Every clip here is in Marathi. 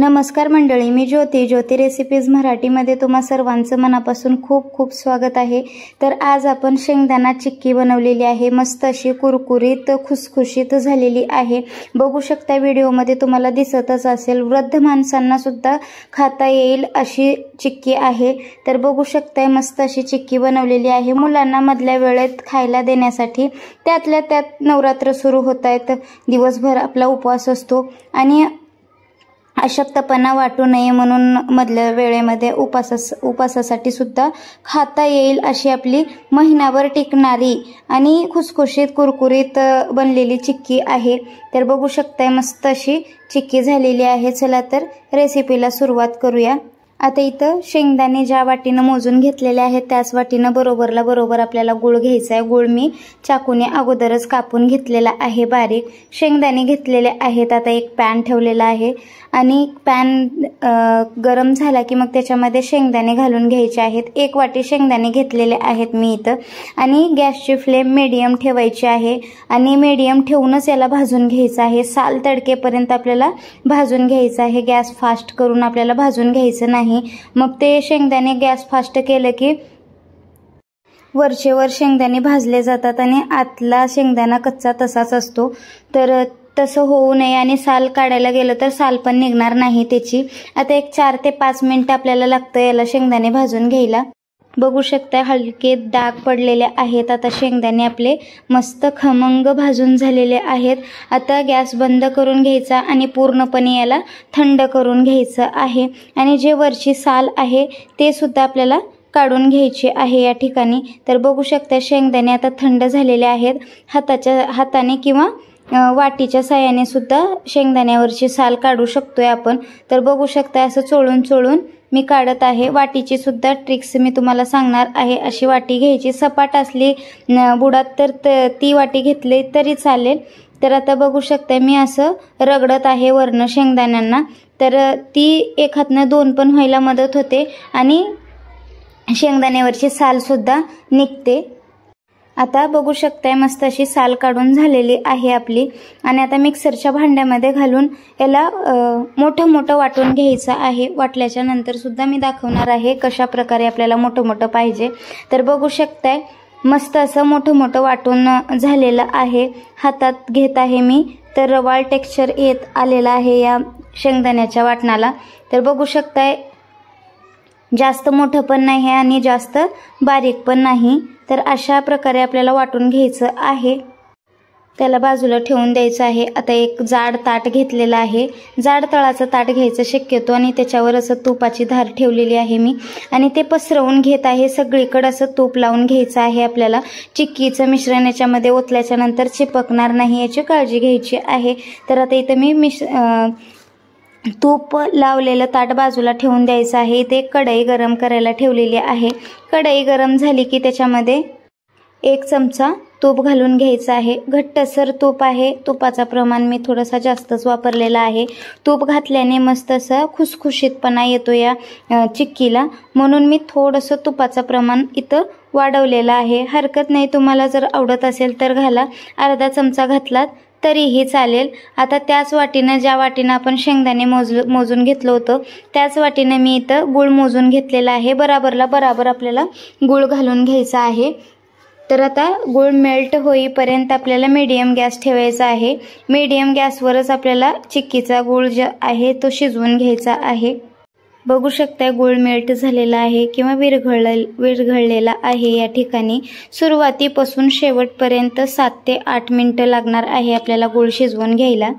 नमस्कार मंडळी, मी ज्योती रेसिपीज मराठीमध्ये तुम्हा सर्वांचं मनापासून खूप खूप स्वागत आहे। तर आज आपण शेंगदाणा चिक्की बनवलेली आहे। मस्त अशी कुरकुरीत खुसखुशीत झालेली आहे। बघू शकता व्हिडिओमध्ये तुम्हाला दिसतच असेल, वृद्ध माणसांना सुद्धा खाता येईल अशी चिक्की आहे। तर बघू शकता मस्त अशी चिक्की बनवलेली आहे मुलांना मधल्या वेळेत खायला देण्यासाठी। त्यातल्या त्यात नवरात्र सुरू होत आहेत, दिवसभर आपला उपवास असतो आणि अशक्तपणा वाटू नये म्हणून मधल्या वेळेमध्ये उपासासाठी सुद्धा खाता येईल अशी आपली महिनाभर टिकणारी आणि खुसखुशीत कुरकुरीत बनलेली चिक्की आहे। तर बघू शकताय मस्त अशी चिक्की झालेली आहे। चला तर रेसिपीला सुरुवात करूया। आता इथं शेंगदाणे ज्या वाटीनं मोजून घेतलेले आहेत त्याच वाटीनं बरोबर आपल्याला गुळ घ्यायचा आहे। गुळ मी चाकूने अगोदरच कापून घेतलेला आहे बारीक। शेंगदाणे घेतलेले आहेत। आता एक पॅन ठेवलेला आहे आणि पॅन गरम झाला की मग त्याच्यामध्ये शेंगदाणे घालून घ्यायचे आहेत। एक वाटी शेंगदाणे घेतलेले आहेत मी इथं आणि गॅसची फ्लेम मीडियम ठेवायची आहे आणि मीडियम ठेवूनच याला भाजून घ्यायचं आहे। साल तडकेपर्यंत आपल्याला भाजून घ्यायचं आहे। गॅस फास्ट करून आपल्याला भाजून घ्यायचं नाही, मग ते शेंगदाणे गॅस फास्ट केलं की वरचेवर शेंगदाणे भाजले जातात आणि आतला शेंगदाणा कच्चा तसाच असतो। तर तसं होऊ नये आणि साल काढायला गेलं तर साल पण निघणार नाही त्याची। आता एक 4 ते 5 मिनिटं आपल्याला लागतं याला शेंगदाणे भाजून घ्यायला। बघू शकता हलके डाग पडलेले आहेत। आता शेंगदाणे आपले मस्त खमंग भाजून झालेले आहेत। आता गॅस बंद करून घ्यायचा आणि पूर्णपणे याला थंड करून घ्यायचं आहे आणि जे वरची साल आहे ते सुद्धा आपल्याला काढून घ्यायचे आहे या ठिकाणी। तर बघू शकता शेंगदाणे आता थंड झालेले आहेत। हाताने किंवा वाटीच्या साहाय्याने सुद्धा शेंगदाण्यावरची साल काढू शकतोय आपण। तर बघू शकता असं चोळून मी काढत आहे। वाटीची सुद्धा ट्रिक्स मी तुम्हाला सांगणार आहे। अशी वाटी घ्यायची, सपाट असली बुडात तर ती वाटी घेतली तरी चालेल। तर आता बघू शकता मी असं रगडत आहे वरनं शेंगदाण्यांना, तर ती एक हातनं 2 पण व्हायला मदत होते आणि शेंगदाण्यावरची साल सुद्धा निघते। आता बघू शकताय मस्त अशी साल काढून झालेली आहे आपली आणि आता मिक्सरच्या भांड्यामध्ये घालून याला मोठं वाटून घ्यायचं आहे। वाटल्याच्या नंतर सुद्धा मी दाखवणार आहे कशा प्रकारे आपल्याला मोठं पाहिजे। तर बघू शकताय मस्त असं मोठं वाटून झालेलं आहे। हातात घेत आहे मी, तर रवाळ टेक्स्चर येत आलेला आहे या शेंगदाण्याच्या वाटणाला। तर बघू शकताय जास्त मोठं पण नाही आणि जास्त बारीक पण नाही। तर अशा प्रकारे आपल्याला वाटून घ्यायचं आहे, त्याला बाजूला ठेवून द्यायचं आहे। आता एक जाड ताट घेतलेलं आहे, जाड तळाचं ताट घ्यायचं शक्यतो आणि त्याच्यावर असं तुपाची धार ठेवलेली आहे मी आणि ते पसरवून घेत आहे। सगळीकडे असं तूप लावून घ्यायचं आहे आपल्याला। चिक्कीचं मिश्रण याच्यामध्ये ओतल्याच्या नंतर चिपकणार नाही याची काळजी घ्यायची आहे। तर आता इथं मी तूप लावलेलं ताट बाजूला ठेवून द्यायचं आहे। इथे कढई गरम करायला ठेवलेली आहे। कढई गरम झाली की त्याच्यामध्ये 1 चमचा तूप घालून घ्यायचं आहे। घट्टसर तूप आहे, तुपाचं प्रमाण मी थोडासा जास्तच वापरलेला आहे। तूप घातल्याने मस्त असा खुसखुशीतपणा येतो या चिक्कीला, म्हणून मी थोडंसं तुपाचं प्रमाण इथं वाढवलेलं आहे। हरकत नाही, तुम्हाला जर आवडत असेल तर घाला, अर्धा चमचा घातलात तरीही चालेल। आता त्याच वाटीनं ज्या वाटीनं आपण शेंगदाणे मोजून घेतलं होतं त्याच वाटीनं मी इथं गुळ मोजून घेतलेला आहे। बराबर आपल्याला गुळ घालून घ्यायचा आहे। तर आता गुळ मेल्ट होईपर्यंत आपल्याला मीडियम गॅस ठेवायचा आहे। मीडियम गॅसवरच आपल्याला चिक्कीचा गुळ जो आहे तो शिजवून घ्यायचा आहे। बघू शकता गुळ मेल्ट झालेला आहे किंवा विरघळलेला आहे या ठिकाणी। सुरुवातीपासून शेवटपर्यंत 7 ते 8 मिनिटं लागणार आहे आपल्याला गुळ शिजवून घ्यायला।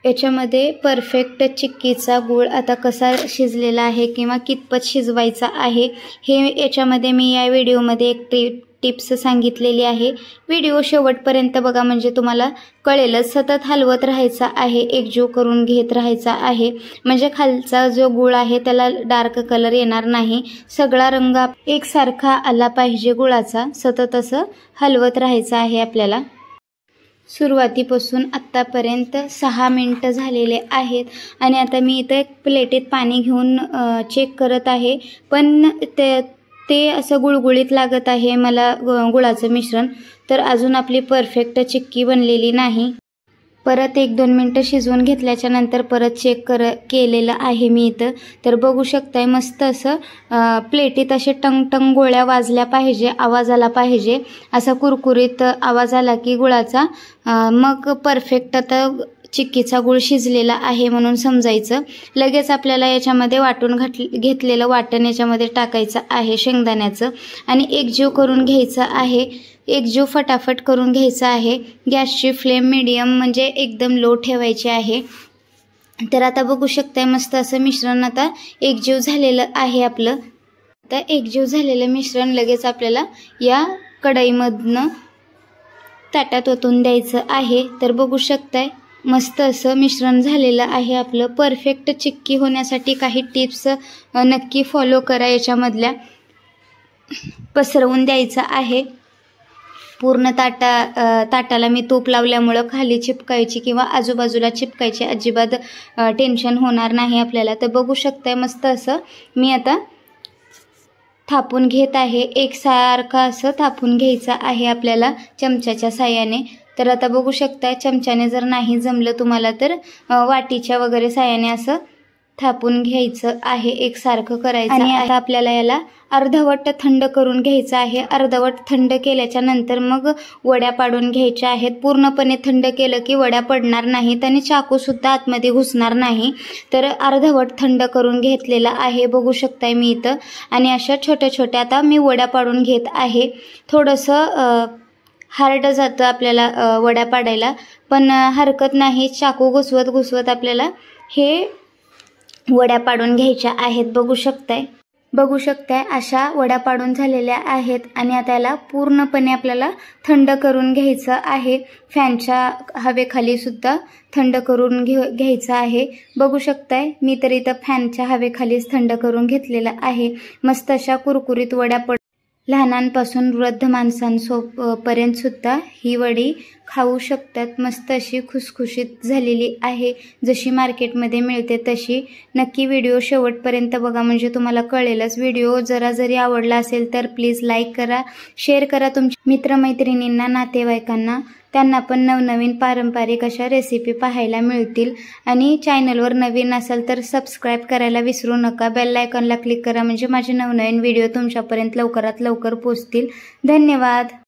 याच्यामध्ये परफेक्ट चिक्कीचा गुळ आता कसा शिजलेला आहे किंवा कितपत शिजवायचा आहे हे याच्यामध्ये मी या व्हिडिओमध्ये एक टिप्स सांगितलेली आहे। व्हिडिओ शेवटपर्यंत बघा म्हणजे तुम्हाला कळेलच। सतत हलवत राहायचा आहे, एकजीव करून घेत राहायचा आहे, म्हणजे खालचा जो गुळ आहे त्याला डार्क कलर येणार नाही। सगळा रंग एकसारखा आला पाहिजे गुळाचा, सतत असं हलवत राहायचं आहे आपल्याला। सुरुवातीपासून आत्तापर्यंत 6 मिनिटं झालेले आहेत आणि आता मी इथं एक प्लेटीत पाणी घेऊन चेक करत आहे, पण ते असं गुळगुळीत लागत आहे मला गुळाचं मिश्रण। तर अजून आपली परफेक्ट चिक्की बनलेली नाही। परत 1-2 मिनटं शिजवून घेतल्याच्या नंतर परत चेक केलेलं आहे मी इथं. तर बघू शकताय मस्त असं प्लेटीत असे टंग गोळ्या वाजल्या पाहिजे, आवाज आला पाहिजे. असा कुरकुरीत आवाज आला की गुळाचा मग परफेक्ट आता चिक्कीचा गुळ शिजलेला आहे म्हणून समजायचं. लगेच आपल्याला याच्यामध्ये वाटून घेतलेलं वाटण याच्यामध्ये टाकायचं आहे शेंगदाण्याचं आणि एकजीव करून घ्यायचं आहे. एकजीव फटाफट करून घ्यायचा आहे. गॅसची फ्लेम मीडियम म्हणजे एकदम लो ठेवायची आहे. तर आता बघू शकताय मस्त असं मिश्रण आता एकजीव झालेलं आहे आपलं. आता एकजीव झालेलं मिश्रण लगेच आपल्याला या कढईमधनं ताटात ओतून द्यायचं आहे. तर बघू शकताय मस्त असं मिश्रण झालेलं आहे आपलं. परफेक्ट चिक्की होण्यासाठी काही टिप्स नक्की फॉलो करा. याच्यामधल्या पसरवून द्यायचं आहे. पूर्ण ताटाला मी तूप लावल्यामुळं खाली चिपकायची किंवा आजूबाजूला चिपकायची अजिबात टेन्शन होणार नाही आपल्याला. तर बघू शकताय मस्त असं मी आता थापून घेत आहे. एकसारखं असं थापून घ्यायचं आहे आपल्याला चमच्याच्या साहाय्याने. तर आता बघू शकताय चमच्याने जर नाही जमलं तुम्हाला तर वाटीच्या वगैरे साहाय्याने असं थापून घ्यायचं आहे. एकसारखं करायचं आणि आता आपल्याला याला अर्धवट थंड करून घ्यायचं आहे. अर्धवट थंड केल्याच्या नंतर मग वड्या पाडून घ्यायच्या आहेत. पूर्णपणे थंड केलं की वड्या पडणार नाहीत आणि चाकूसुद्धा आतमध्ये घुसणार नाही. तर अर्धवट थंड करून घेतलेला आहे बघू शकताय मी इथं. आणि अशा छोट्या छोट्या आता मी वड्या पाडून घेत आहे. थोडंसं हार्ड जातं आपल्याला वड्या पाडायला पण हरकत नाही. चाकू घुसवत आपल्याला हे वड्या पाडून घ्यायच्या आहेत. बघू शकताय अशा वड्या पाडून झालेल्या आहेत आणि आता याला पूर्णपणे आपल्याला थंड करून घ्यायचं आहे. फॅनच्या हवेखाली सुद्धा थंड करून घ्यायचं आहे. बघू शकताय मी तर इथं फॅनच्या हवेखालीच थंड करून घेतलेलं आहे. मस्त अशा कुरकुरीत वड्या लहानांपासून वृद्ध माणसांपर्यंत सुद्धा ही वडी खाऊ शकतात. मस्त अशी खुसखुशीत झालेली आहे. जशी मार्केटमध्ये मिळते तशी. नक्की व्हिडिओ शेवटपर्यंत बघा म्हणजे तुम्हाला कळेलच. व्हिडिओ जरी आवडला असेल तर प्लीज लाईक करा, शेअर करा तुमच्या मित्रमैत्रिणींना, नातेवाईकांना. त्यांना पण नवनवीन पारंपरिक अशा रेसिपी पाहायला मिळतील. आणि चॅनलवर नवीन असाल तर सबस्क्राईब करायला विसरू नका. बेल आयकॉनला क्लिक करा म्हणजे माझे नवनवीन व्हिडिओ तुमच्यापर्यंत लवकरात लवकर पोहोचतील. धन्यवाद.